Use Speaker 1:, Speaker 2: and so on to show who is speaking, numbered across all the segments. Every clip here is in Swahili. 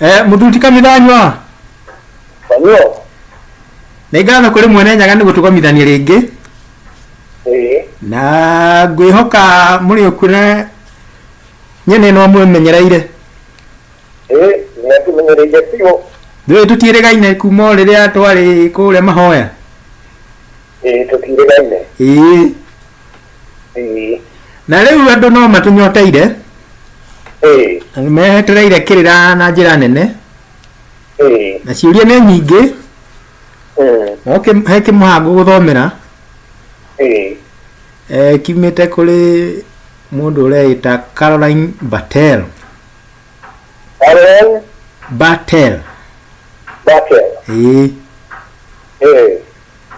Speaker 1: Muthuti kamithanywa.
Speaker 2: Banyo.
Speaker 1: Nĩngatho kũrĩ mwene nyaga nĩ gũtũkomithania rĩngĩ. Na ngwĩhoka mũrĩ ũkũna nyene no mwĩmenyereire.
Speaker 2: Nĩ tumenyereire biũ.
Speaker 1: Ndũĩ tũtiĩrĩgaine kuma rĩrĩa twarĩ kũrĩa mahoya.
Speaker 2: Tũtiĩrĩgaine.
Speaker 1: Na rĩu andũ no matũnyoteire. Metereire kĩrĩra na njĩra nene. Na ciũria nĩ nyingĩ. He kĩmũhango gũthomera. Kiumĩte kũrĩ mũndũ ũreĩta Caroline Batel.
Speaker 2: Caroline
Speaker 1: Batel.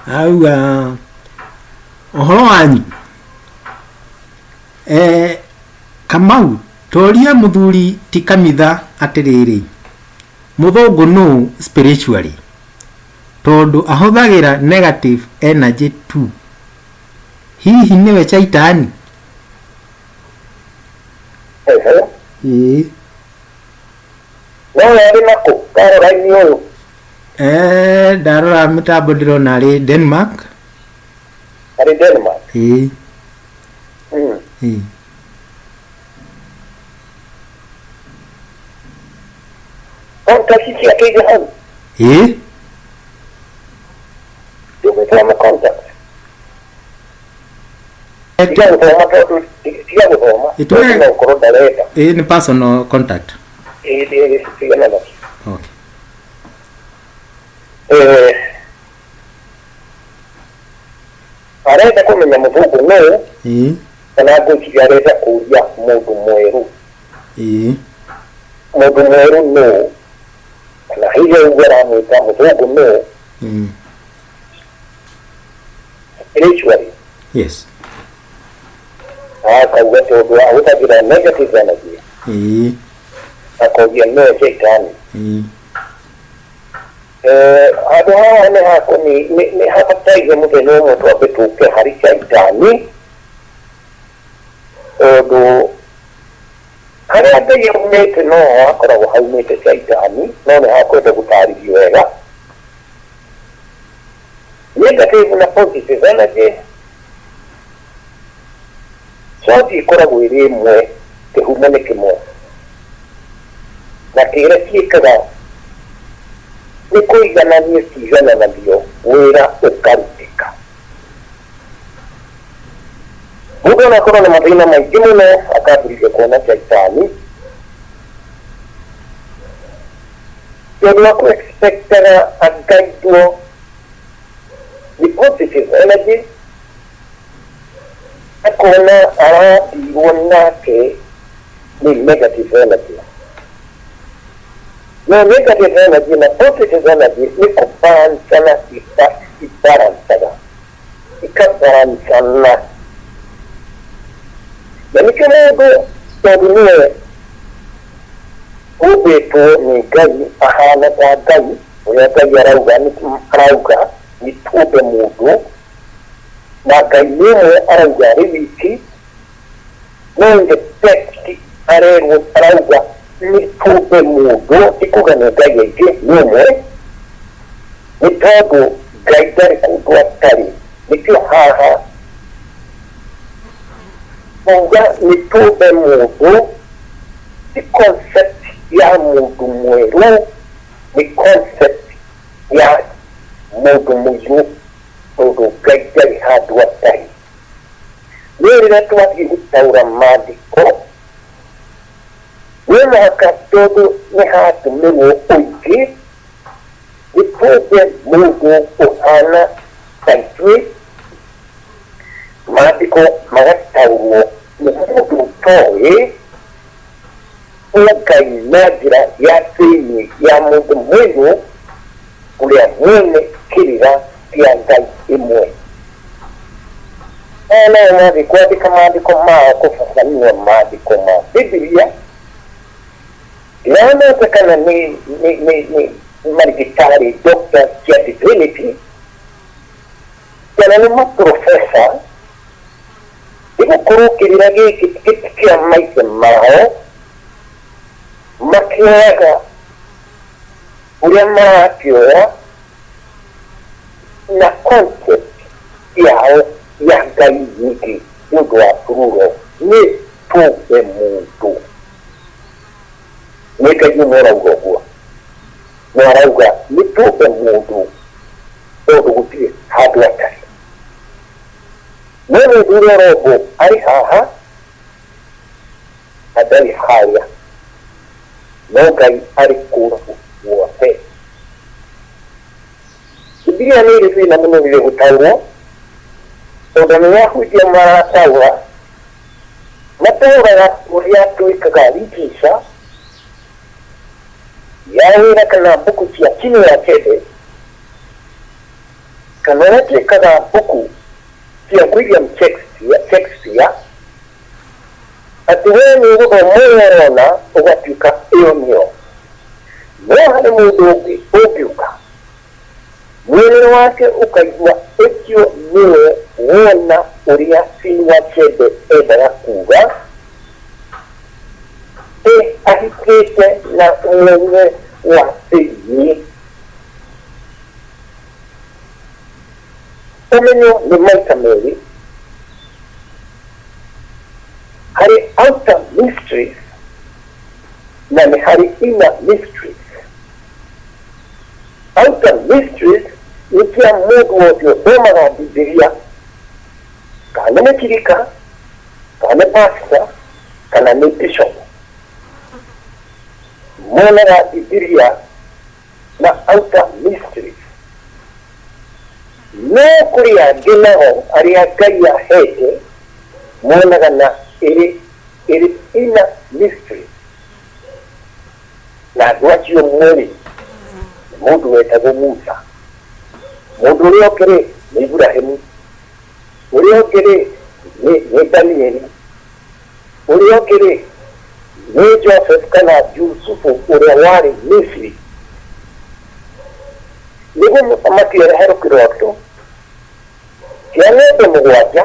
Speaker 1: Auga ũhoro wanyu. Kamau toria mũthuri ti Kamitha atĩrĩrĩ. Mũthũngũ no spiritually. Tondũ ahũthagĩra negative energy too. Hihi nĩwe Shaitani?
Speaker 2: No yarĩ nakũ Caroline ũyũ?
Speaker 1: Ndarora mĩtambo ndĩrona arĩ Denmark.
Speaker 2: Arĩ Denmark? Contact ciake irĩ hau? Ndũgĩthoma contact. Tiga gũthoma tondũ tiga gũthoma. No ũkorwo ndarenda.
Speaker 1: Nĩ personal contact.
Speaker 2: Tigana nakĩ. Arenda kũmenya mũthũngũ nũũ kana ngwĩciria arenda kũria mũndũ mwerũ. Mũndũ mwerũ nũũ kana hihi ũguo aramwĩta mũthũngũ nũũ. Spiritually.
Speaker 1: Yes.
Speaker 2: Akauga tondũ ahũthagĩra negative energy. Akaugia nĩwe Shaitani. Handũ haha nĩ hakoniĩ nĩ habataire mũthenya ũmwe twambe tũke harĩ Shaitani. Tondũ harĩa Ngai aumĩte no ho hakoragwo haumĩte Shaitani, no nĩ hakwenda gũtarĩrio wega. Negative na positive energy source ikoragwo ĩrĩ ĩmwe, kĩhumo nĩ kĩmwe. Na kĩrĩa ciĩkaga nĩ kũiganania ciigananagio wĩra ũkarutĩka. Mũndũ anakorwo na mathĩna maingĩ mũno akambĩrĩria kuona Shaitani. Tondũ wa kũ-expectaga agaidwo nĩ positive energy, akona arathirwo nake nĩ negative energy. No negative energy na positive energy nĩ kũbarancana ibarancaga. Ikabarancana. Na nĩkĩo mũndũ tondũ nĩwe ũmbĩtwo nĩ Ngai ahana ta Ngai, ũrĩa Ngai arauga nĩ tũmbe mũndũ. Na Ngai nĩwe arauga arĩ wiki, no the text arauga nĩ tũmbe mũndũ, ti kuga nĩ Ngai aingĩ, nĩ ũmwe. Nĩ tondũ Ngai ndarĩ kũndũ atarĩ, nĩkĩo haha kuga nĩ tũmbe mũndũ ti concept ya mũndũ mwerũ, nĩ concept ya mũndũ mũirũ. Tondũ Ngai ndarĩ handũ atarĩ. Nĩ rĩrĩa twathiĩ gũtaũra maandĩko nĩ mũhaka tondũ nĩ hatũmĩrwo ũingĩ nĩ tũmbe mũndũ ũhana ta ithuĩ. Maandĩko magataũrwo nĩ mũndũ ũtoĩ Ngai na njĩra ya thĩinĩ ya mũndũ mwerũ ũrĩa mwene kĩrĩra kĩa Ngai ĩmwe. Nayo mathiĩ kwandĩka maandĩko mao kũbacania maandĩko ma Bibilia. Ndiranete kana nĩ marigĩtarĩ doctors cia divinity kana nĩ maprofesa. Nĩgũkorwo kĩrĩra gĩkĩ kĩa maithe mao makĩoyaga uria marakioya na concept yao ya Ngai wiki nĩũndũ wa bururo nĩ tuge mũndũ. Nĩ Ngai nĩarauga ũguo, nĩarauga nĩ tuge mũndũ tondũ gũtirĩ handũ atarĩ. No mũndũ robo arĩ haha na ndarĩ harĩa, no Ngai arĩ kũndũ guothe. Biblia nĩ ĩrĩ thĩna mũno rĩrĩa gũtaũrwo, tondũ nĩyahunjia marataũra mataũraga ũrĩa twĩkaga literature ya wĩra kana mbuku cia Chinua Achebe, kana ũrĩa twĩkaga mbuku cia William Shakespeare, atĩ we nĩ ũgũthoma ũrona ũgatuĩka ĩyo nĩyo. No harĩ mũndũ ũngĩ ũngĩũka mwĩrĩ wake ũkaigua ũcio nĩwe wona ũrĩa Chinua Achebe endaga kuga, ahikĩte na ũmenye wa thĩinĩ. Ũmenyo nĩ maita merĩ, harĩ outer mysteries na nĩ harĩ inner mysteries. Outer mysteries nĩ cia mũndũ wothe ũthomaga Bibilia, kana nĩ kirika, kana nĩ pastor, kana nĩ bishop. Monaga Bibilia na outer mysteries. No kũrĩ angĩ nao arĩa Ngai ahete monaga na ĩrĩ inner mysteries. Na andũ acio mwĩrĩ mũndũ wetagwo Musa, mũndũ ũrĩa ũngĩ nĩ Ibrahimu, ũrĩa ũngĩ nĩ Danieli, ũrĩa ũngĩ nĩ Joseph kana Yusufu ũrĩa warĩ Misri. Nĩguo mũthamaki areherwo kĩroto kĩa ng'ombe mũgwanja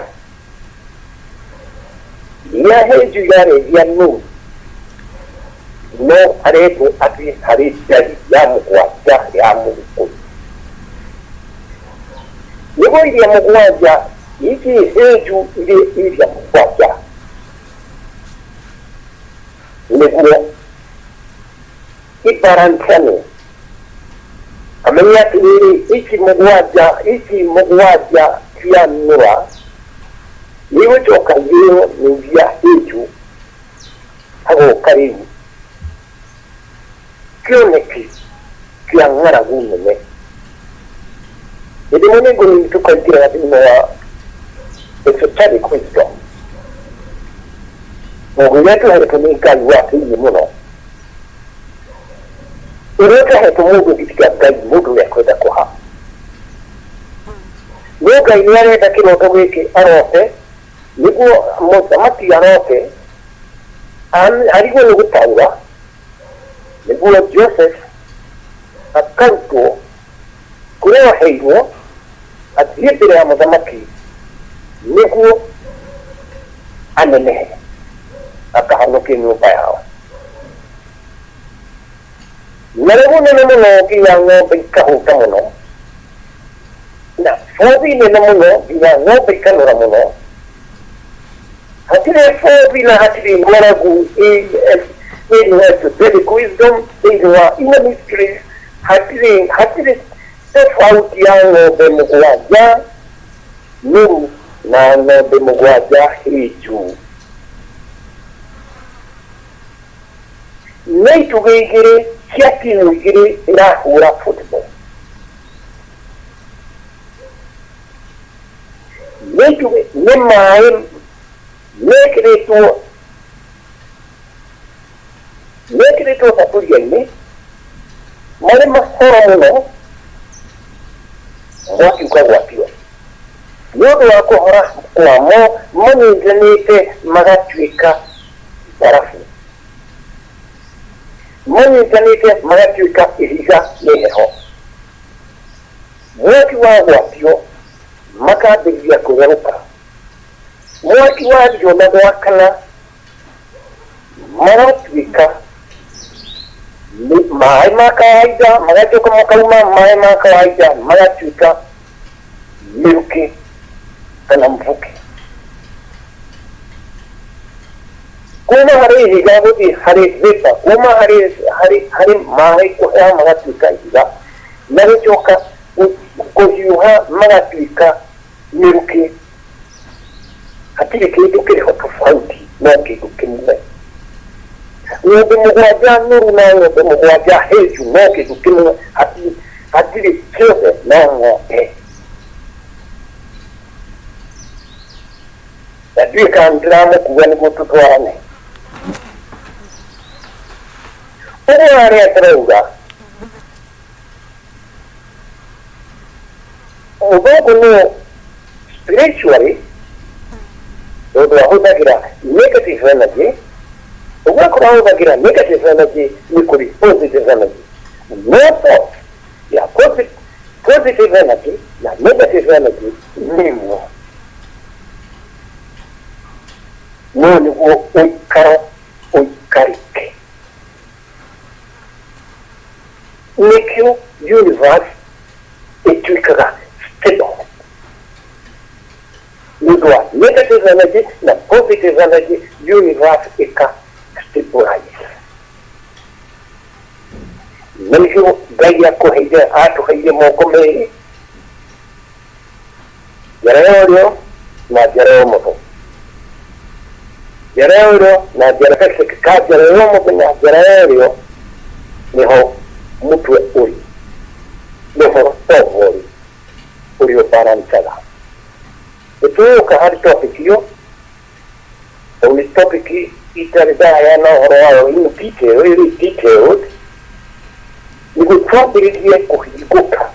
Speaker 2: iria Hĩnju yarĩithia Nũũ, no arendwo athiĩ harĩ ndari ya mũgwanja ya Mũgĩkũyũ. Nĩguo iria mũgwanja ici Hĩnju irĩ iria mũgwanja, nĩguo ibarantane amenya atĩrĩrĩ, ici mũgwanja cia Nũa nĩgũcoka ithĩo nĩ iria Hĩnju, hagoka rĩu kĩoneki kĩa ng'aragu nene. Hĩndĩ ĩmwe nĩ tũkaingĩra thĩinĩ wa esoteric wisdom, mũndũ ũrĩa tũhetwo nĩ Ngai wa thĩinĩ mũno, ũrĩa ũtahetwo mũndũ gĩtiga Ngai, mũndũ ũrĩa kwenda kũha. No Ngai nĩ arenda kĩroto gĩkĩ arote, nĩguo mũthamaki arote arigwo nĩ gũtaũra, nĩguo Joseph akarutwo kũrĩa aheirwo athiĩ mbere ya mũthamaki nĩguo anenehe akahonokie nyũmba yao. Na rĩu nene mũno nginya ng'ombe ikahũta mũno, na bũthi nene mũno nginya ng'ombe ikanũra mũno. Hatirĩ bũthi na hatirĩ ng'aragu thĩinĩ wa esoteric wisdom, thĩinĩ wa inner mysteries, hatirĩ tofauti ya ng'ombe mũgwanja Nũũ na ng'ombe mũgwanja Hĩnju. Nĩ itugĩ igĩrĩ cia timu igĩrĩ irahũra football. Nĩ itugĩ, nĩ maĩ mekĩrĩtwo thaburia-inĩ marĩ mahoro mũno, mwaki ũkagwatio. Nĩ ũndũ wa kũhora kwamo manyitithanĩte magatuĩka barabu, manyitithanĩte magatuĩka ihiga nĩ heho. Mwaki wagwatio makambĩrĩria kũgarũka, mwaki wathio na gwakana magatuĩka maĩ ma kawaida magacoka makauma maĩ ma kawaida magatuĩka mĩrukĩ kana mvuke. Kuma harĩ ihiga gũthiĩ harĩ vapor, kuma harĩ maĩ kũheha magatuĩka ihiga, na gũcoka kũhiũha magatuĩka mĩrukĩ. Hatirĩ kĩndũ kĩrĩho tofauti, no kĩndũ kĩmwe. Ng'ombe mũgwanja nũru na ng'ombe mũgwanja hĩnju no kĩndũ kĩmwe, hatirĩ kĩothe na ng'ombe. Na ndiũĩ kana nĩndĩramũkua nĩguo tũtwarane. Ũguo harĩa tũrauga mũthũngũ nĩ spiritually tondũ ahũthagĩra negative energy, ũgakora ahũthagĩra negative energy nĩ kũrĩ positive energy. No thought ya positive energy na negative energy nĩmo. No nĩguo ũikarĩke. Nĩkĩo universe ĩtuĩkaga stable. Nĩũndũ wa negative energy na positive energy, universe ĩka-stabilize. Nĩkĩo Ngai atũheire moko merĩ, njara ya ũrĩo na njara ya ũmotho. Njara ya ũrĩo na njara ya ũmotho na njara ya ũrĩo nĩho mũtwe ũrĩ, nĩho tobo ũrĩ ũbarancaga. Tuoka hadi topic hiyo, ni topic itarudaya na ũhoro wayo in detail, really detailed. Nĩgũtwambĩrĩrie kũhingũka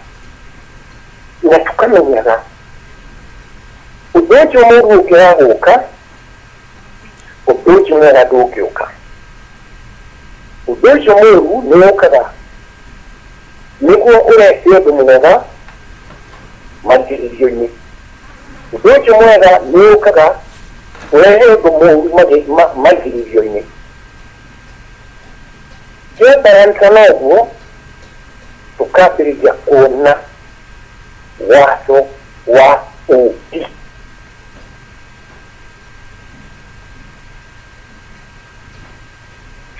Speaker 2: na tũkamenyaga ũndũ ũcio mũru ũngĩgũka, ũndũ ũcio mwega ndũngĩũka. Ũndũ ũcio mũru nĩũkaga nĩguo ũrehe ũndũ mwega manjĩrĩrio-inĩ. Ũndũ ũcio mwega nĩũkaga ũrehe ũndũ mũru manjĩrĩrio-inĩ. Kĩambaranĩka na ũguo tũkambĩrĩria kuona watho wa ũũmbi.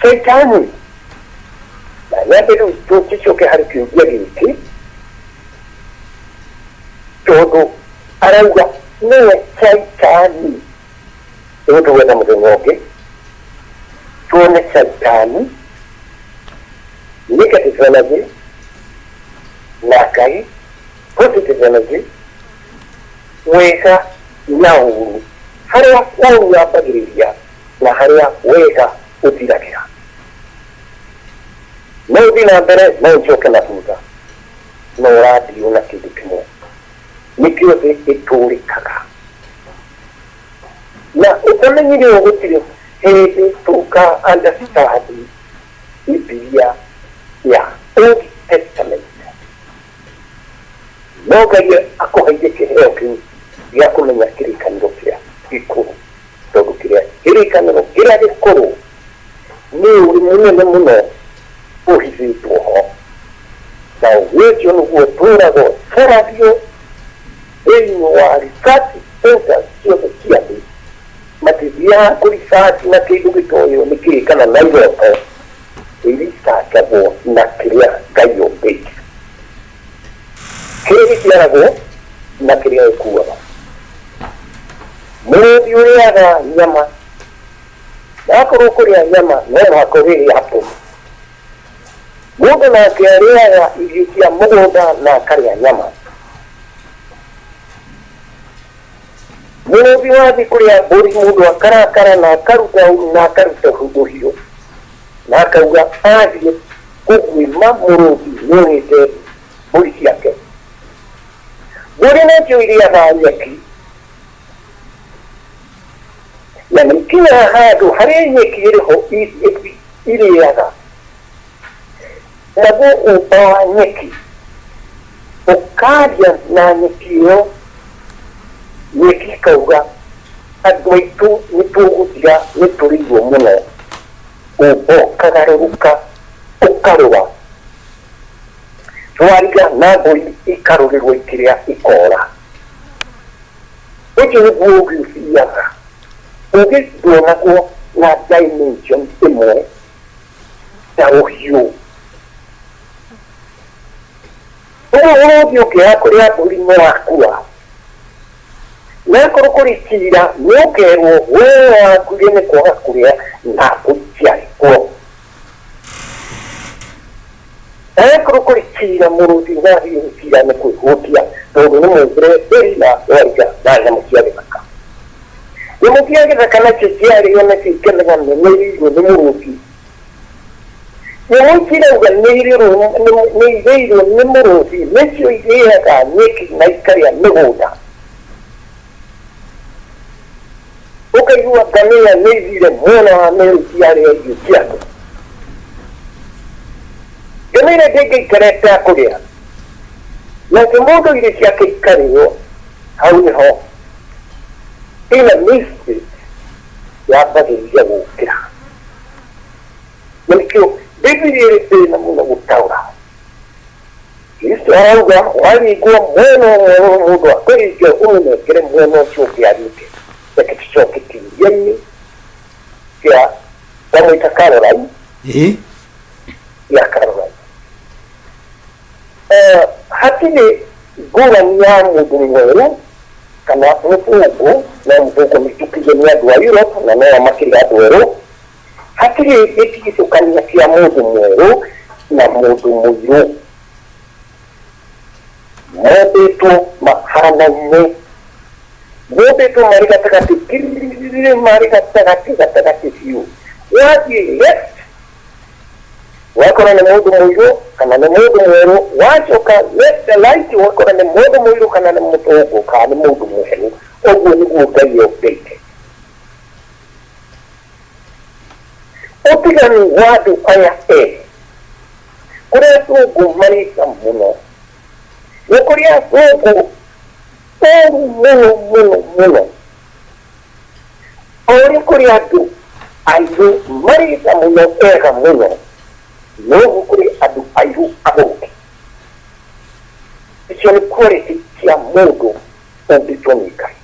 Speaker 2: Shaitani na nyambe rĩu tũcoke harĩ kĩũria gĩkĩ, tondũ arauga nĩwe Shaitani. Tondũ wetha mũthenya ũngĩ tuone Shaitani, negative energy na Ngai positive energy, wega na ũũru, harĩa ũũru wambagĩrĩria na harĩa wega ũthiragĩra. No ũthiĩ na mbere, no ũcoke na thutha, no ũrathiĩ na kĩndũ kĩmwe. Nĩkĩo thĩ ĩtũrĩkaga. Na ũtamenyire gũtirĩ hĩndĩ tũka understand Biblia ya Old Testament. No Ngai akũheire kĩheo kĩu gĩa kũmenya kĩrĩkanĩro kĩrĩa gĩkũrũ, tondũ kĩrĩkanĩro kĩrĩa gĩkũrũ nĩ ũrĩ mũnene mũno ũhithĩtwo ho, na ũcio nĩguo tũragwo tũrathio thĩinĩ wa research centers ciothe cia thĩ. Matithiaga kũrisachi na kĩndũ gĩtoĩo nĩ kĩĩ kana na iroto, ĩrisachagwo na kĩrĩa Ngai ombĩte. Kĩrĩa gĩciaragwo na kĩrĩa gĩkuaga. Mũrũthi ũrĩaga nyama, wakorwo kũrĩa nyama no mũhaka ũrĩe hapo. Mũndũ nake arĩaga irio cia mũgũnda na akarĩa nyama. Mũrũthi wathiĩ kũrĩa mbũri, mũndũ akarakara na akaruta ũndũ na akauga athiĩ kũguĩma mũrũthi nĩũrĩte mbũri ciake. Mbũri nacio irĩaga nyeki, na nĩkinya handũ harĩa nyeki ĩrĩho irĩaga, naguo ũmba wa nyeki ũkaria na nyeki ĩyo, nyeki ikauga andũ aitũ nĩtũgũtiga nĩtũrĩirwo mũno. Ũmba ũkagarũrũka ikarũra twariga na ngũi ikarũrĩrwo ikĩrĩa ikora ũcio nĩguo ũgĩthiaga ũgĩtuonagwo na dimension ĩmwe ta ũhiũ ũguo ũgĩthiĩ ũkĩoya kũrĩa mbũri nĩwakua na korwo kũrĩkira nĩũkerwo wee wakuire nĩ kwaga kũrĩa na mbũri ciarĩkuo korwo kũrĩkira mũrũthi wathiĩ gũkira nĩ kwĩhũtia tondũ nĩ mwĩkĩre mbũri na wariga na nyamũ cia gĩthaka nyamũ cia gĩthaka nacio ciarĩo nacio ikenaga nĩmĩrĩirwo nĩ mũrũthi nyamũ cirauga nĩirĩirwo nĩ mũrũthi nĩcio irĩaga nyeki na ikarĩa mĩgũnda ũkaigua ngamĩra nĩithire mwena wa Meru ciarĩa irio ciake ngamĩra ndĩngĩikara ĩtakũrĩa nake mũndũ irio ciake ikarĩo hau nĩho ĩna mistake yambagĩrĩria gũkĩra na nĩkĩo Biblia ĩrĩ thĩna mũno gũtaũra Kristo arauga waringwo mwena ũmwe mũndũ akũringe ũmũnengere mwena ũcio ũngĩ arĩte reke tũcoke kĩũria-inĩ kĩa ndamwĩta Caroline ya Caroline hatirĩ ngũrani ya mũndũ mwerũ kana mũthũngũ na mũthũngũ mĩtukithie nĩ andũ a Europe na no makĩrĩ andũ erũ hatirĩ gĩtigithũkania kĩa mũndũ mwerũ na mũndũ mũirũ mombĩtwo mahanaine mombĩtwo marĩ gatagatĩ marĩ gatagatĩ biũ wathiĩ left wakora nĩ mũndũ mũirũ kana nĩ mũndũ mwerũ wacoka left right wakora nĩ mũndũ mũirũ kana nĩ mũthũngũ kana nĩ mũndũ mwerũ ũguo nĩguo Ngai ombĩte ũtiganu wa andũ aya erĩ kũrĩa athũngũ marĩka mũno nĩ kũrĩa athũngũ mũno o ũrĩa kũrĩ andũ airũ marĩka mũno ega mũno noguo kũrĩ andũ airũ athũngĩ icio nĩ quality cia mũndũ ũmbĩtwo nĩ Ngai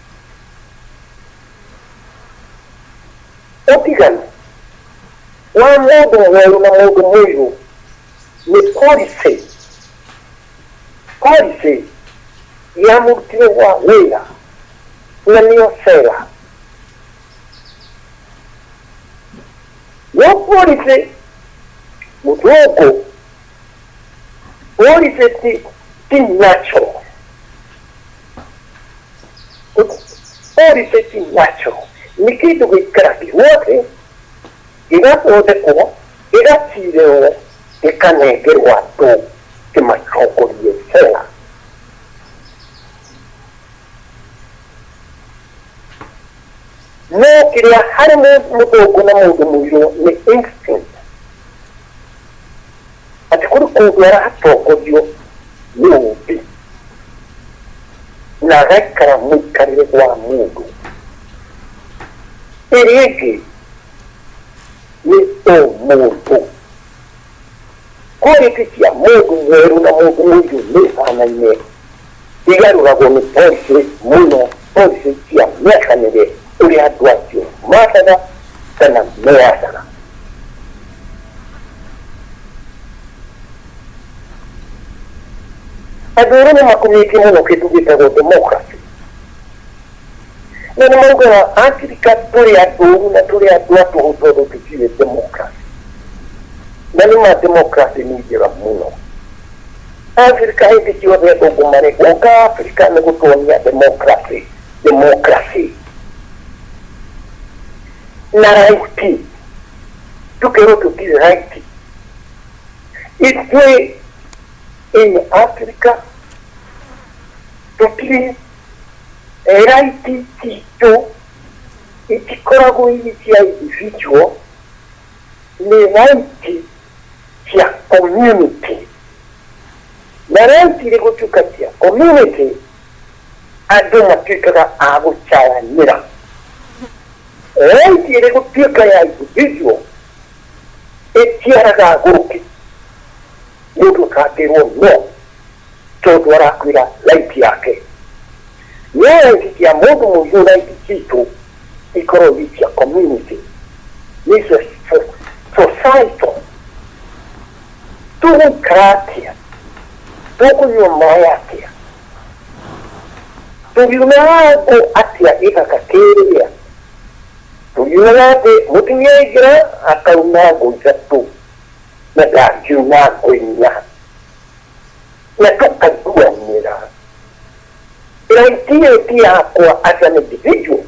Speaker 2: ũtiganu wa mũndũ mwerũ na mũndũ mũirũ nĩ policy ya mũrutĩre wa wĩra na nĩyo sera no policy mũthũngũ policy ti natural policy ti natural nĩ kĩndũ gĩikara gĩothe gĩgathondekwo gĩgacirĩrwo gĩkanengerwo andũ kĩmacokorie sera no kĩrĩa harĩ mũthũngũ na mũndũ mũirũ nĩ instinct atĩ kũrĩ kũndũ aratongorio nĩ ũmbi na agaikara mũikarĩre wa mũndũ ĩrĩa ĩngĩ nĩ ũmũndũ quality cia mũndũ mwerũ na mũndũ mũirũ nĩ hanaine igarũragwo nĩ policy mũno policy cia mĩakanĩre ũrĩa andũ acio mathaga kana meathaga andũ erũ nĩ makumĩtie mũno kĩndũ gĩtagwo democracy na nĩ maugaga Afrika tũrĩ andũ na tũrĩ andũ atũhũ tondũ tũtirĩ democracy na nĩ ma democracy nĩ njega mũno Afrika hĩndĩ ciothe athũngũ marĩ gũka Afrika nĩ gũtuonia democracy na right tukerwo tũtirĩ right ithuĩ in Africa tũtirĩ right citũ itikoragwo irĩ cia individual nĩ right cia community na right irĩ gũtuĩka cia community andũ matuĩkaga a gũcayanĩra right irĩ gũtuĩka ya individual ĩtiaraga ngũrũki mundu katirwo no tondu arakwira life yake yeye ya mundu muzuri kitu ikorwo ya community ni society tukratia tukuyomayatia tuyunago atia ikakakeria tuyunate mutinyegira akaunago jatu na dajunago inya na tukaduanira raiti yako as an individual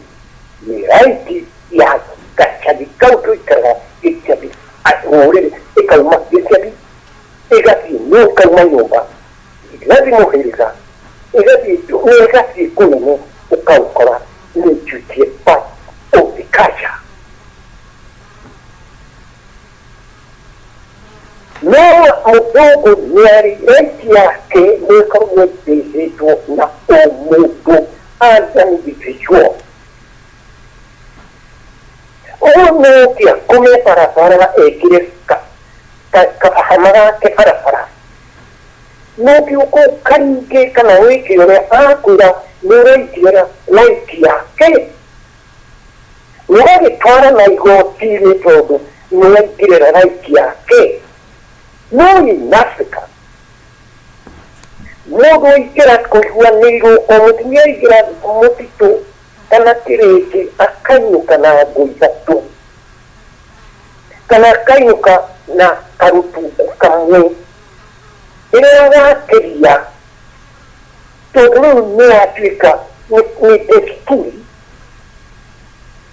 Speaker 2: ni raiti ya kachabi kautu ikara ikabi atore ikalma ikabi igati no kalma yomba igati mo hiriza igati kuno ukaukora ni jutie pa opikacha no mudogo nyari raiti yake ni kama ndizo na umudu as an individual no kia come para ekire kafahamara ke para no ki ko kange kana wiki ore akura nuraitira like yake nurage twara na igo tiri todo nuraitira like yake no in Africa no ikira ko huaniro omutinye ikira motito kana kireke akanyuka na goitatu kana kanyuka na karutu kamwe ina keria todo ni Afrika ni desturi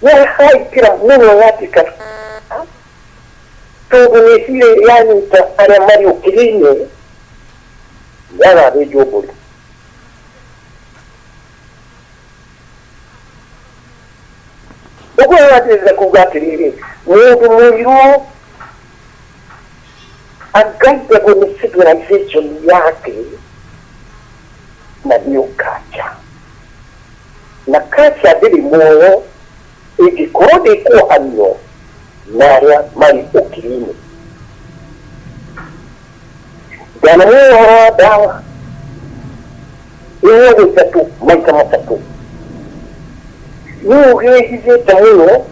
Speaker 2: ya haikira muno Afrika todo ni sile yani ta ana Mario Kirine yana rejo bolo uko watu kugatiri mundu muyu agaita kwenye civilization yake na niyo kacha na kacha dili moyo ikikorode kuwa anyo naria mali ukilini jana muyo dawa iwe witatu maika matatu niyo hizi tamuyo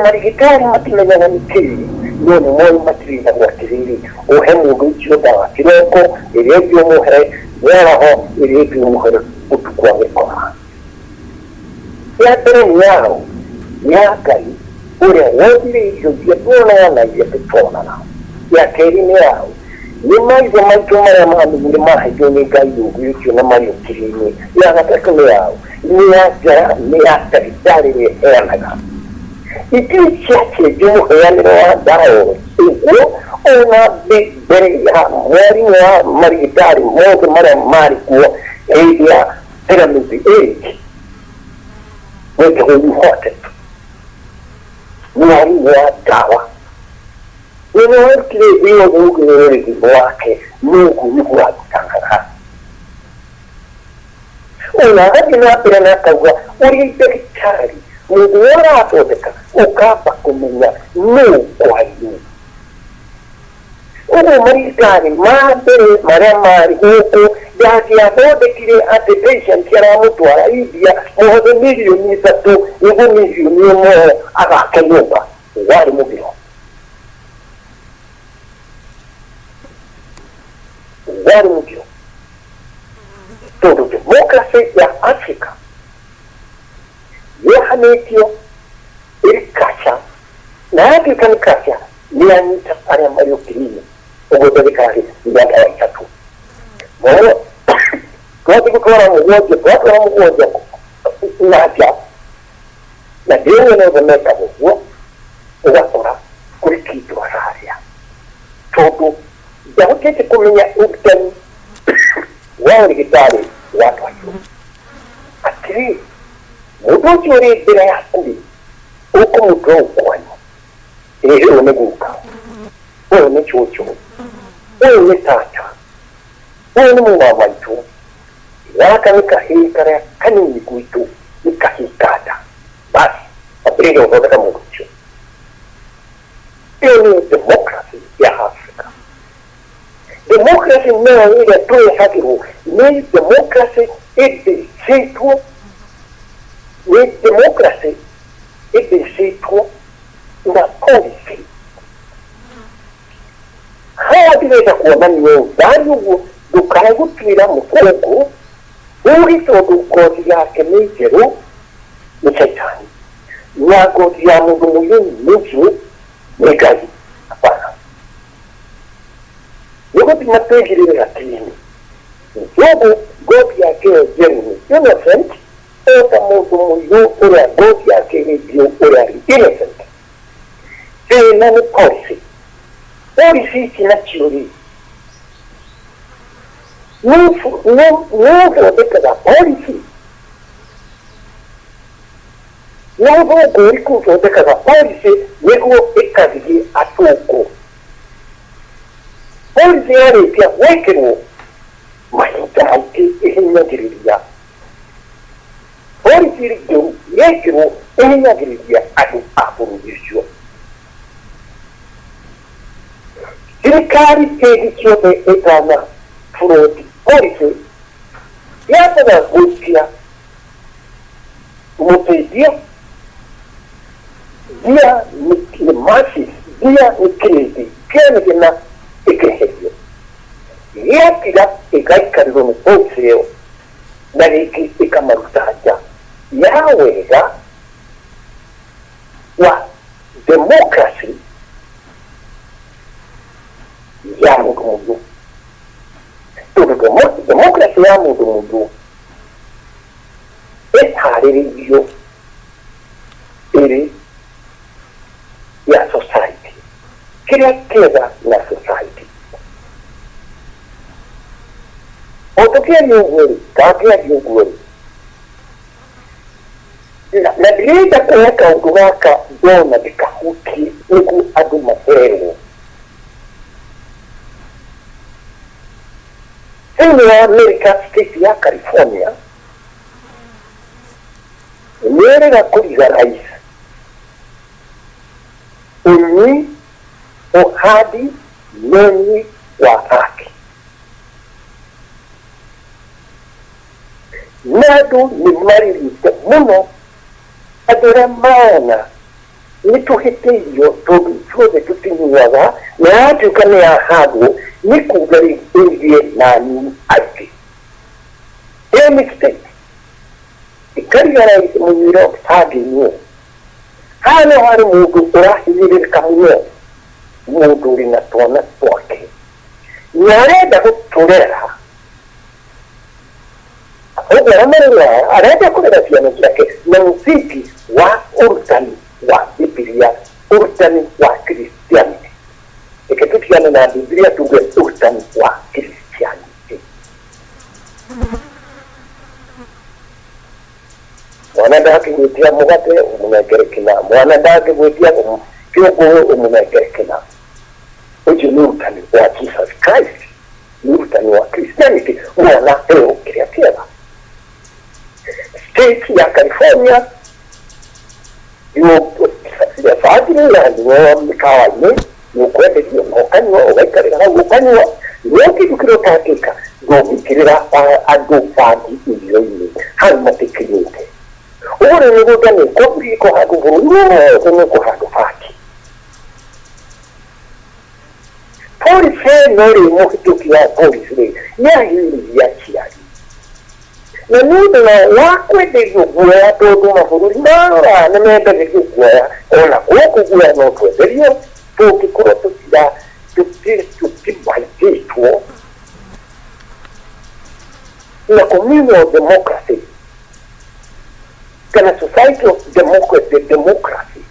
Speaker 2: marigitari matimenya mikiri none moyo matirina gwatiriri ohemu gwicho dawa kiroko irebyo muhere yaraho irebyo muhere utukwa mekora ya tere yao ya kai ure wodire iyo yebona na yebetona na ya kerine yao ni maize maituma ya mami ni mahijo ni gayu gwicho na mayo kirine ya natakome yao ni ya jara ni ya taridari ni enaga iki chache jumu yanira dao iko ona bere ya mori ya marigitari moto mara mari ko area pyramid age wote huote ni ya dawa ni kile hiyo ngugu wake Mungu ni kwa kangara ona hadi na pena kawa uri daktari mungu wala atodeka ukapa kumenya nuko hayu ubu marigitari mabere maremari huko yaki abode kile ate patient yara mutwara ibia muhoze milioni 3 ubu milioni mo agakanyumba wali mubiro todo democracia ya Afrika yohanetio irikacha na yake kanikacha ni anita pale Mario Kirine ugodekari ndaka ya tatu wao kwa kukora mmoja naja na ndio ndio huo wakora kulikitu haria todo jambo kumenya ukitani wao ni kitali watu wajua akili mudoji uri bila yakuli uko mudro kwani ehe umeguka wewe ni chocho wewe ni tata wewe ni mwa tu yaka nikahikara kanini kuitu nikahikata basi apeleke kutoka mungu hiyo ni democracy ya Afrika democracy no ile tu hakiru ni democracy idisitu ni democracy idisitu na policy hadi leta kuona niyo dani dukayagutwira mukugu uri to dukozi yake nigeru ni shaitani nyago ya mungu muyuni nuju negaji hapana yuko tinapegirire gatini yobu gopi yake jerumi innocent ota mungu muyu ura gopi yake niyo ura innocent tena ni policy kinachuri nufu odekada policy nufu goriku odekada policy nego ekazigi atoko policy yari pia wekero mahitaji ihinyagiriria policy rido yekero ihinyagiriria adu aburudisho serikali kegikyote etana furodi policy yapana gusia umesaidia dia ni masi dia ni kredi kene kena ikehebyo yakira ikaikarizo mu policy nariki ikamarutaja yawega wa democracy ya mungu democracy ya mungu etaririyo iri ya society kila na society otokea ni ugweri kakea ni ugweri na dirida kuweka uduwaka dona dikahuki niku adu mafero sini ya America state ya California nyerera kuriga rais unyi uhadi noni wa haki nadu ni maririte muno adora maana nituhitiyo tubichuze tutinywaga na atu kane ya hagu nikugari ingie nani ati mistake ikarigara munyiro hadi niyo hano hari mundu urahirire kamuyo mundu linatona twake nyareda kuturera ogeramara areda kurera cyane cyake na muziki wa urutani wa Biblia urutani wa Christianity ikitutiana na Biblia tuge urutani wa Christianity mwanadake wetia mugate umunegerekina mwanadake wetia kyogo umunegerekina uji urutani wa Jesus Christ urutani wa Christianity mwana eo kreativa state ya California ya fadili ya niyo mikawaini nukwende diyo mokanywa uwaikarira ukanywa yoki dukiro katika gobikirira adu fadi iyo ini halimatikirite ure nigudani kobiko hadu vuru ko hadu fadi police nori mokituki ya police ya hili ya chiari na nudo wakwe de gugwa todo mafururi mara na meta de gugwa ona ko gugwa no to serio porque kroto ya tu baiteto na communal democracy kana society of democracy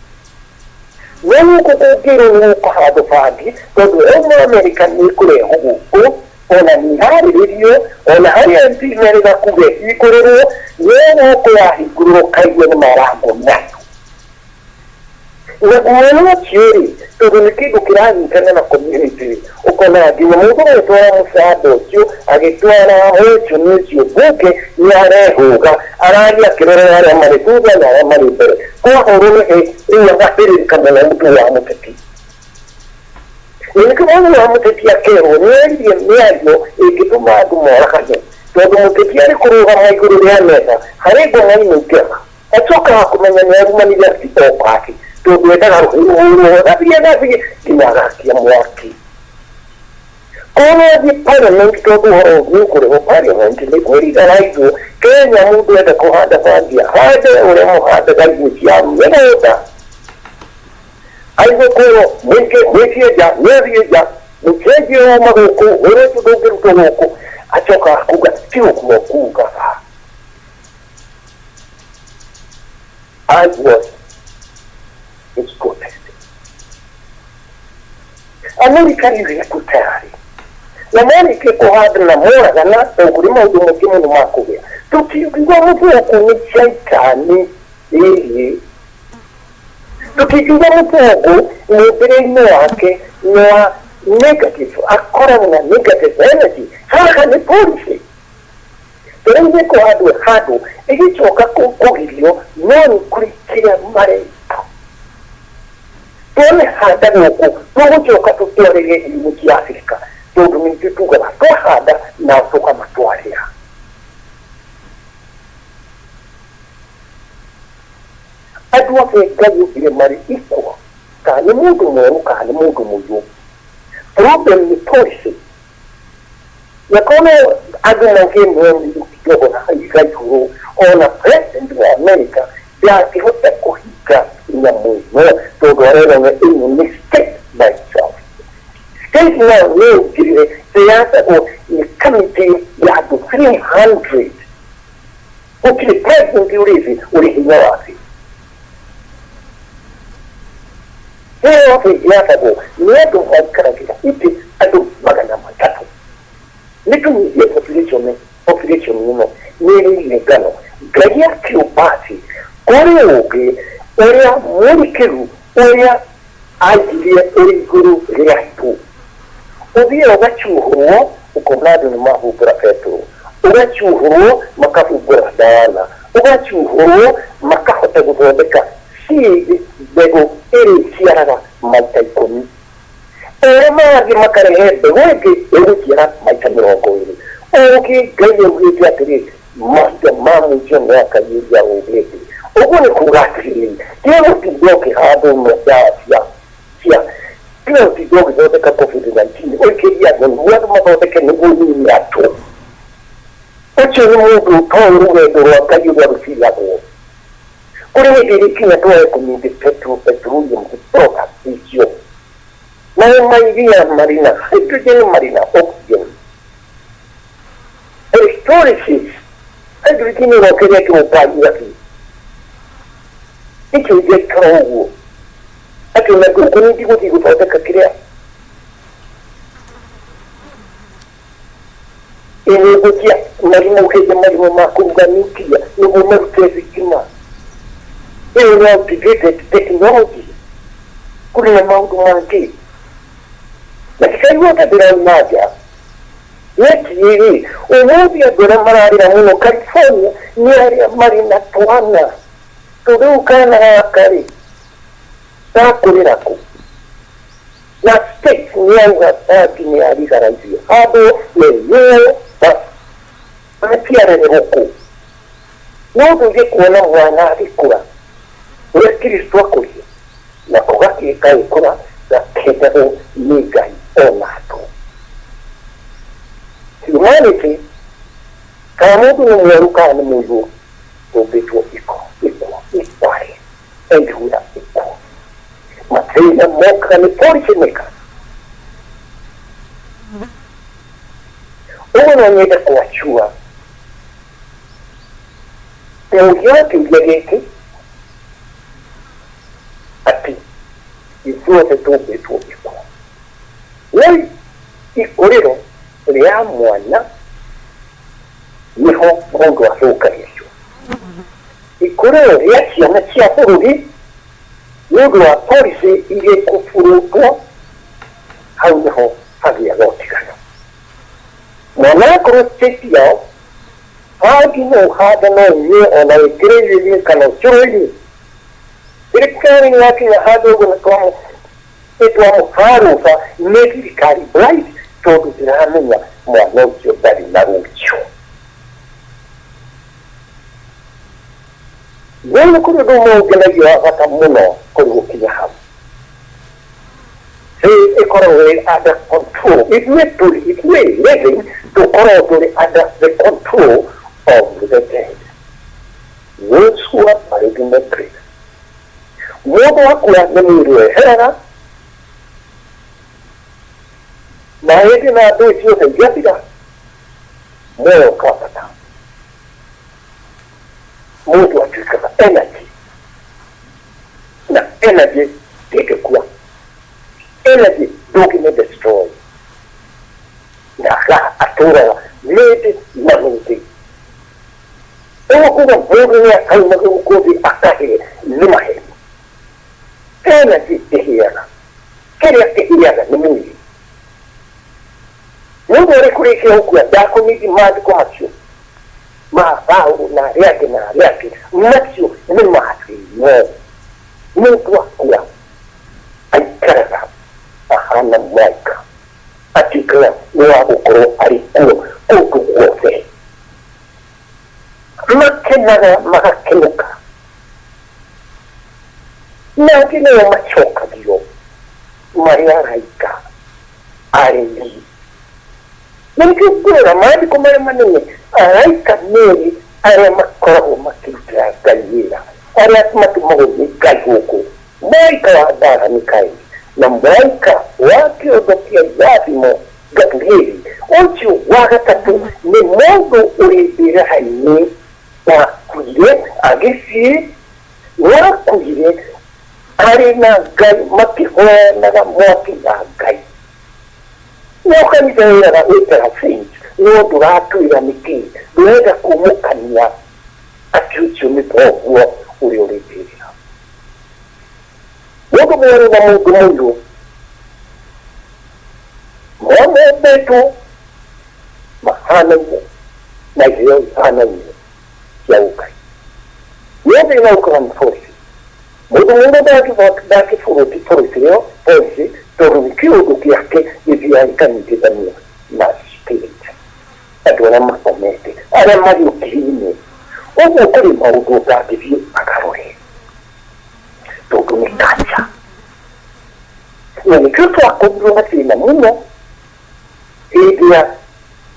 Speaker 2: nani ko kero no ko hado fadi todo American ni kule huko ona ni hari video ona hari anti merida kube ikorero yero ko ya higuro kaiwe na marango nato na chiri todo nikigo kirani kana na community ukona diwe mudo to musado cyo agitwara hocho nizyo buke yare hoga arali akirere yare amare tuga na amare bere ko horone e ya bakiri kamela mtu wa mutaki Nikaona wamutetia kero nyerie miario igituma andu morakane tondu mutetia ari kuruga iguru ria meza hari ngona imutega acoka kumenya ni arumanire atitoka ake tondu endaga ruhuru nginagakia mwaki kono di parliament tondu horo nikureho parliament nikwirigaraitwo Kenya mundu enda kuhanda bandia hande uria muhanda gaigu cia mĩgũnda aigo kuo mwĩkieja mwĩrieja mũcenjie wa magũkũ ũrĩa tũngĩrutwo gũkũ acoka kuga tiũguo kugaga I was his protest. Amerika iko tayari na mwana kuhanda na moragana uguri maundu maingĩ mũno ma kũgĩa tukiuga mũthũkũ nĩ shaitani tukiuga mũthũkũ mwĩmbĩrĩinĩ wake na negative akoragwo na negative energy haka nĩ policy tũrĩithie kũhandwo handũ ĩgĩcoka kũgirio no nĩ kũrĩ kĩrĩa mareka tuone handa gũkũ tũgũcoka tũtwarĩre irimu cia Afrika tondu ningĩ tugaga twahanda na tũkamatwarĩra andũ othe Ngai ombire marĩ equal kana nĩ mũndũ mwerũ kana nĩ mũndũ mũirũ problem nĩ policy na kono andũ mangĩmwe kidogo na igairu ona president wa America ndangĩhota kũhinga nyamũ ĩno tondu arera nĩ state by itself. State now nĩ siasa ni committee ya andũ 300 ukiri president uri hinya wake siasa ni andũ maikaragira iti andũ magana matatũ nĩtũnyihie population ĩno nĩ ngano Ngai akiũmbati ũrĩa ũngĩ ũrĩa mũrikĩru ũrĩa aigire ũrĩ igũrũ rĩatũ ũthiĩ ũgacuhũrwo ũkona andũ nĩ mahumbũra petro ũgacuhũrwo makahumbũra ndawa ũgacuhũrwo makahota gũthondeka seed mbegũ ĩrĩ ciaraga maita 10 ũrĩa marathiĩ makarehe mbegũ ĩngĩ ĩgũciara maita 20 ũngĩ Ngai augĩte atĩrĩ mahinda ma mũico nĩ akairia ũgĩte ũguo nĩ kuuga atĩrĩrĩ tiegũtinda ũkĩhandwo ndawa cia tiga ũtinda ũgĩthondeka COVID-19 ũikĩria andũ andũ mathondeke nĩguo nini atũ ũcio nĩ mũndũ ũtoĩ rũgendo rwa Ngai ũrĩa rũciragwo kũrĩ hĩndĩ ĩrĩkinya twae kũnyindi petroleum products icio nayo mairia marĩ na hydrogen marĩ na oxygen electrolysis hydrogen ĩrokĩria kĩmũpangia ki ikĩu gĩikara ũguo atĩ na gũkũ ningĩ gũthiĩ gũthondeka kĩrĩa ĩgũtia marimũ kĩngĩ marimũ ma kũruga nuclear nĩguo marute thitima ĩyo nĩ outdated technology kũrĩ na maũndũ mangĩ na tikaigua ta ndĩrauma nja nĩatĩrĩrĩ ũmũthĩ andũ arĩa mararĩra mũno California nĩ arĩa marĩ na twana tondũ kana gaka-rĩ gakũrĩra kũ na state nĩauga ati nĩ arigaraithio handũ nĩyuo matiarere gũkũ no ndũthiĩ kuona mwana agĩkũra ũrĩa Kristo akũrio na ũgakĩka gĩkũra gakendagwo nĩ Ngai ona andũ humanity kana mũndũ nĩ mwerũ kana nĩ mũirũ tũmbĩtwo equal and we are equal matĩna moka nĩ policy maker ũguo no nyende kũachua ũngĩoya kĩũria gĩkĩ atĩ ithuothe tũmbĩtwo equal no ikũrĩro rĩa mwana niho mũndũ acũngagĩrio ikũrĩro rĩa ciana cia bũrũri nĩ ũndũ wa policy iria ikũbũrũtwo hau nĩho hagĩaga ũtiganu mwana akorwo state yao hanginya ũhanda no ũnyue ona wĩkĩrĩirie kana ũcũrĩrie thirikari nĩyakinya handũ ũguo nĩkwamo etwamufaluufa n'ebirikali bright tobiziramenya mwana okyo bali nalukyo n'olukulu lumwogerayo abata muno kolukiyahamu economy under control. It may living to corroborate under the control of the dead. Those who are buried in the grave. Mungu hakuyaaminiwe hela na hivi na adui sio sejapida moyo kapata Mungu atukana energy na energy ikikuwa energy document destroy na atura made nothing kuna Mungu ya kalma kukozi akahe limahe energy ihiana kile ihiana ni mwili Mungu alikuwa huku ya dako miji maji kwa macho mabao na riake macho ni maji Mungu wakuwa aikaraga ahana mwaka atikala niwabukoro alikuwa kutu wote makenaga makakenuka na kile machoka dio Maria raika arendi Nikukura maji kumare manene araika meri aramakoro makitra galira aratumatumago nikayoko Maika wa dara nikai na maika wake odokia yazimo gatuhiri ochi wagatatu ni modo ulibira haini wa kuile agisi wa kuile arena gai makihoa na mwaki na gai Wakaniza ya wetera finch, no duratu ya miki, dueda kumukania, achuchu mipoguo uliolipiria. Wogo mwere na mungu mungu, mwame betu, mahana nye, na hiyo hana nye, ya ukai. Yote ina ukuran forsi. Mungu mungu daki furuti forsi yo, forsi, torunikiwa kukiake ibia ikanitidania na spirit adora makomete ara mari ukirine obo kuri maudo gadivi akarore tokumikacha yani kitu akobro na muno ibia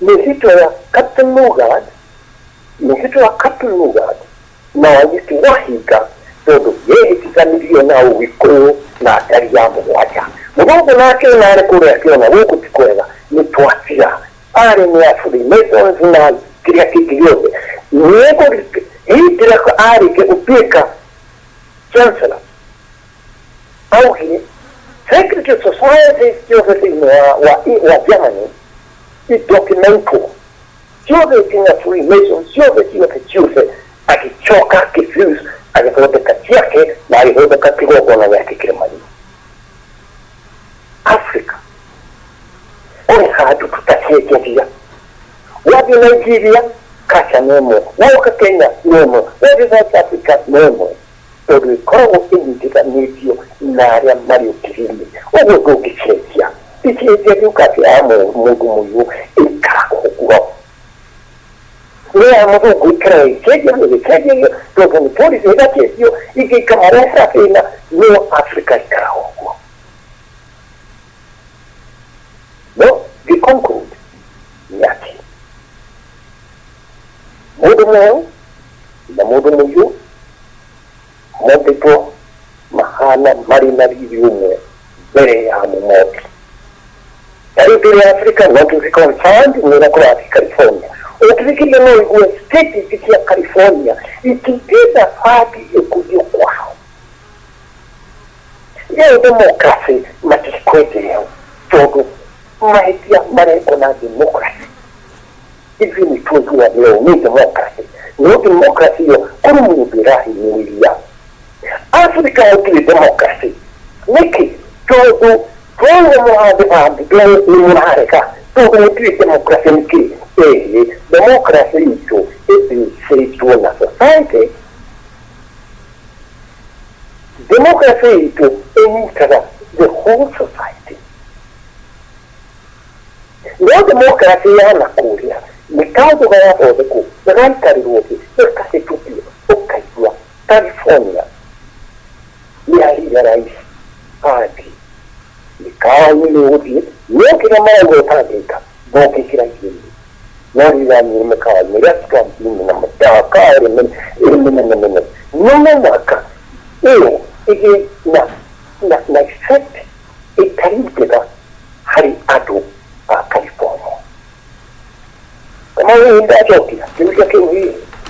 Speaker 2: nisito ya Captain Lugard na wajitu wahiga todo yeye tikanilio na wiko na tariamu wacha Mungu nake na arekure akiona huko tikwela ni tuatia ari ni afuri mesons na kile kitu yote nieko hii kila ari ke upika chancellor au hii secretary society yote wa Germany i documento yote ina free mesons yote ina kichuse akichoka kifuse akihoda kati yake na akihoda kati kwa na yake kiremani Africa. Ore hadu tutachekeria. Wabi Nigeria kacha nemo. Waka Kenya nemo. Wabi South Africa nemo. Ore koro indika nitio nari Mario Kirili. Ogo go kichesia. Kichesia yukati amo mungu muyu ikako kuwa. Lea amo go ikrai. Cheje togo ni polisi eda chesio. Iki kamaresa fina no Africa ikao. No, we conclude. Nyaki. Mudu mo, na mudu muyu, modepo, mahana, marina viviume, bere ya mumoti. Territory Africa, not to be confirmed, nina kwa California. Utrikile no iwe state ifikia California, ikipita fadi ikudio kwao. Yeo demokrasi, matikwete yeo, todo, Maitia Mareko na democracy. Hivi ni tuzu ya leo ni democracy. No democracy yo kuru mbirahi nilia. Afrika wakili democracy. Niki tuzu muhade ni muhareka. Tuzu mutili democracy niki. Democracy ito iti seitu na society. Democracy ito eni kaza the whole society. No democracy yana kuria. Mikazo gaya pode ku. Rai kariruoti. Ekase tupio. Okaitwa. California. Yari rais. Party. Mikawa yule uti. Yoki na mara ngotandika. Boki kira kiri. Nori ya mikawa. Miraska mbini na mataka. Nuna waka. Iyo. Igi na effect. Ikaribika. Hari adu. California. Kama wewe ndio achokia.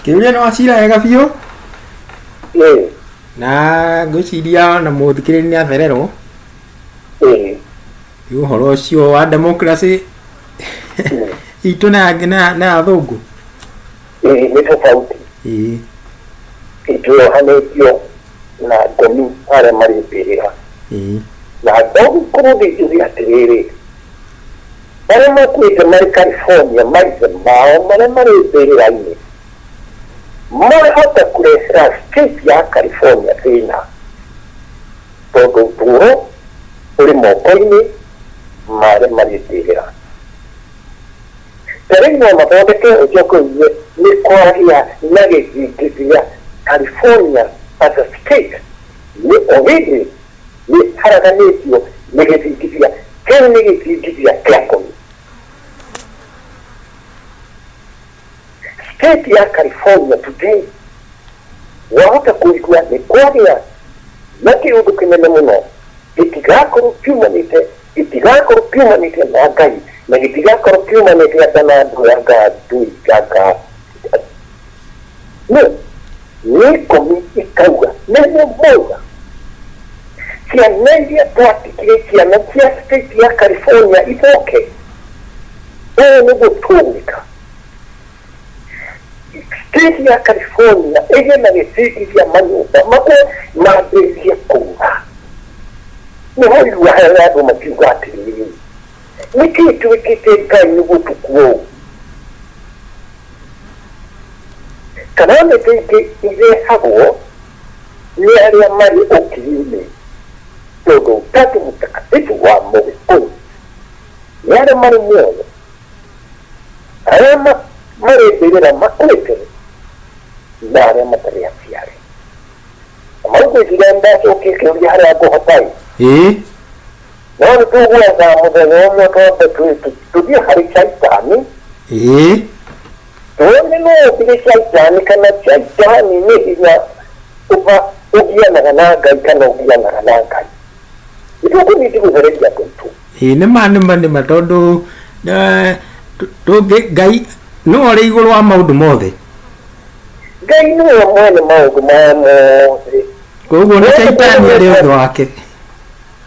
Speaker 1: Kiuria no acira ega biũ.
Speaker 2: Eh.
Speaker 1: Na ngwĩciria na mũthikĩrĩria nĩ athererwo. Ũhoro ũcio wa democracy itũ na athũngũ.
Speaker 2: Nĩ tofauti. Itũohanĩtio na ngomi arĩa marĩ mbĩrĩra. Na ndogo kũrũthĩrĩria atĩrĩrĩ. Marĩa makuĩte marĩ California maithe mao marĩa marĩ mbĩrĩra-inĩ marahota kũrehera state ya California thĩna tondũ ũtũũro ũrĩ moko-inĩ marĩa marĩ mbĩrĩra. Tarĩu no mathondeke ũcokorie nĩ kwaria na gĩthingithia California as a state nĩ already nĩ haraganĩtio nĩ gĩthingithia kĩu nĩ gĩthingithia kĩa ngomi. State ya California today wahota kuigua nĩ kwaria na kĩũndũ kĩnene mũno gĩtigakorwo kiumanĩte na Ngai na gĩtigakorwo kiumanĩte ata na andũ anga ndui anga nĩ ngomi ikauga nĩguo moiga ciana iria twatikire ciana cia state ya California icoke ũũ nĩguo tũgwĩka. State ya California ĩgĩe na gĩcigithia manyũmba mamwe mambĩrĩrie kũra. Nĩho iruahera andũ makiuga atĩrĩrĩ nĩkĩ twĩkĩte Ngai nĩguo tũkuo. Kana mĩtĩ ingĩ irehagwo nĩ arĩa marĩ ũkiri-inĩ tondũ Utatu Mtakatifu wa Mũgĩkũyũ nĩ arĩa marĩ muoyo arĩa marĩ mbĩrĩra makuĩte na arĩa matarĩ aciare. Maugwĩciria ndacokia kĩũria harĩa ngũhota-ĩ. No nĩtũgwetha mũthenya ũmwe twambe tũthiĩ harĩ Shaitani. Tuone no ũtige Shaitani kana Shaitani nĩ hinya ũgianaga na Ngai kana ũgianaga na Ngai. Nĩtũkũnyiti gũthereria tũitũ.
Speaker 1: Nĩma tondũ Ngai no arĩ igũrũ wa maũndũ mothe.
Speaker 2: Ngai nĩwe mwene maũndũ maya mothe.
Speaker 1: Koguo nĩ Shaitani arĩ ũthũ wake.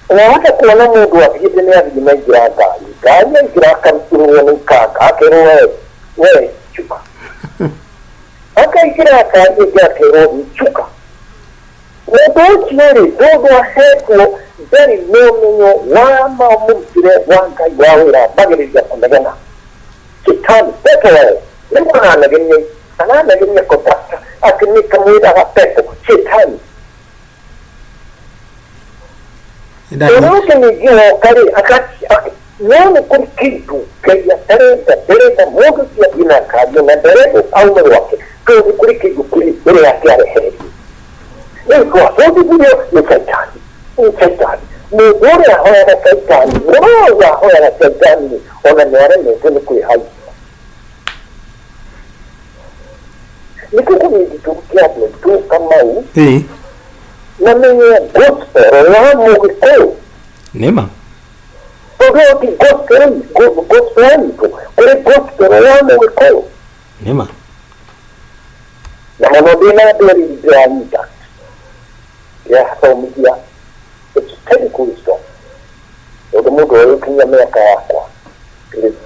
Speaker 2: Wahota kuona mũndũ athiĩte nĩ athiĩ na njĩra ngari. Ngari yaingĩra akarutũrwo nĩ kanga akerwo we cuka. Akaingĩra ngari ĩngĩ akerwo cuka. Mũndũ ũcio-rĩ mũndũ ahetwo ndarĩ na ũmenyo wa mamũrutĩre wa Ngai wa wĩra mbagĩrĩria kũnegena. Shetani peto nĩ mũranegenia kana anegenia kondakta atĩ nĩ kamwĩraga peto Shetani. Ũrũke ningĩ woka-rĩ nĩone kũrĩ kĩndũ Ngai ndarenda mũndũ ũcio athiĩ na ngari na ndarenda aume gwake tondũ kũrĩ kĩndũ kĩrĩ mbere yake arehererio. Rĩu twacũthĩrĩrio nĩ Shaitani. Mũndũ ũrĩa ahoyaga Shaitani mũndũ ahoyaga Shaitani ona nĩaremete nĩ kwĩhaicia. Nĩtũkũnyiti tũrukia andũ aitũ Kamau na menye gospel ya Mũgĩkũyũ.
Speaker 1: Nĩma.
Speaker 2: Tondũ ti gospel itũ kũrĩ gospel ya Mũgĩkũyũ.
Speaker 1: Nĩma. Na
Speaker 2: mũno ndĩna ndũrĩrĩ ndĩranyita yathomithia technical wisdom tondũ mũndũ ũyũ kinya mĩaka yakwa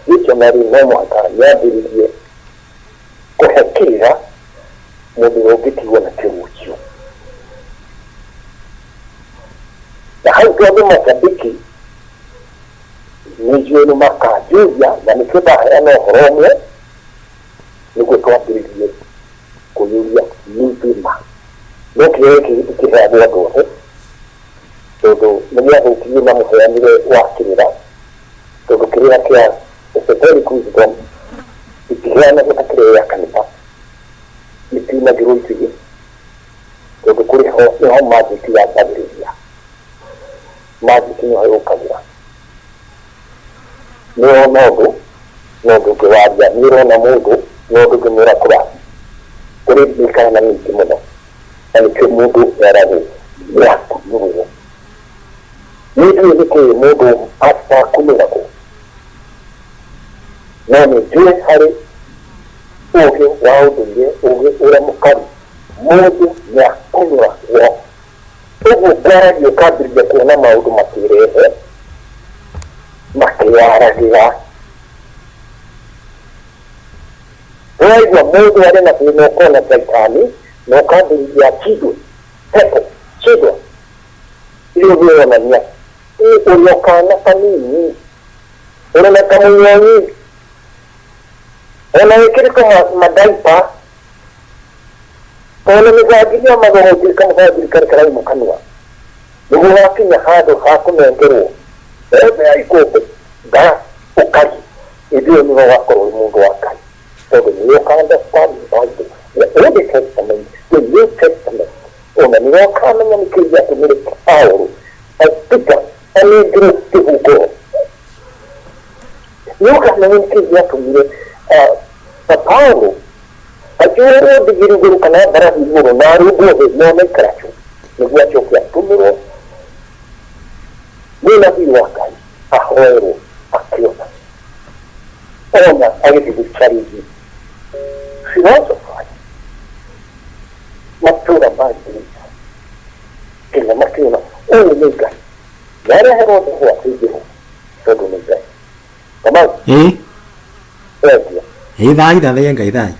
Speaker 2: dictionary no mũhaka yambĩrĩrie kũhekĩrĩra mũndũ ũngĩtigwo na kĩrũkio. Na hau tondũ macambĩki nĩnjuĩ nĩ makanjũria na nĩkĩo ndaheana ũhoro ũmwe nĩguo twambĩrĩrie kũiyũria nĩthima no kĩrĩa kĩheagwo andũ othe tondu nä athåkirie na må heanire wa kä rä ra tondu kä rä ra kä a esoteric wisdom ikiheanagwo ta kä rä ya kanitha itinagä rwo icigi tondu kå rä ho nä ho magic yambagä rä ria magic nä ho yå kagä ra nä wona å ndå no ndå ngä waria nä rona må ndå no ndå ngä mwä ra kå rathi kå rä mbikana nyingä må no na nä kä må ndå eragwo yakumirwo nä ndå nä kä må ndå atakumä ragwo no nä njue harä å gä wa å ndå ire å gä å rä a må kari må ndå nä akunyå ragwo å guo ngaragia å kambä rä ria kuona maå ndå makä rehe makä yaragä ra waigua må ndå arä na thä na å kona caitani na å kambä rä ria kidå pepo kidå iria å onania å rä a kana kanini å rä na kamũnyonyi ona wä kä rä ka madaipa ona mä thangiria magårå kamũthanjiri karä karaimå kanua nä guo wakinya handå ha kå nengerwo ebe ya ikå mbä nga å kari ä ndä ä yo nä ho wakorwo må ndå wa ngai tondu nä å understand the Bible the Old Testament the New Testament ona nä wo kamenya nä kä gä atå mä rä Paulo Peter anä ngä rä kä hungå nä å kamenya nä kä gä atå mä rä Paulo ajoerwo ndigiri igå rå kana mbarathi igå rå na arå ngå thä no maikaracu nä guo acoke atå mä rwo nä nabii wa ngai ahoerwo akä ona ona agä thiä gå carigi philosophers matå ra mangirisa nginya makiona å yå nä ngai nareherwo ndå hwa kä ngä rwo tondå nä ngai kamau endia
Speaker 1: thai thathaia ngai thai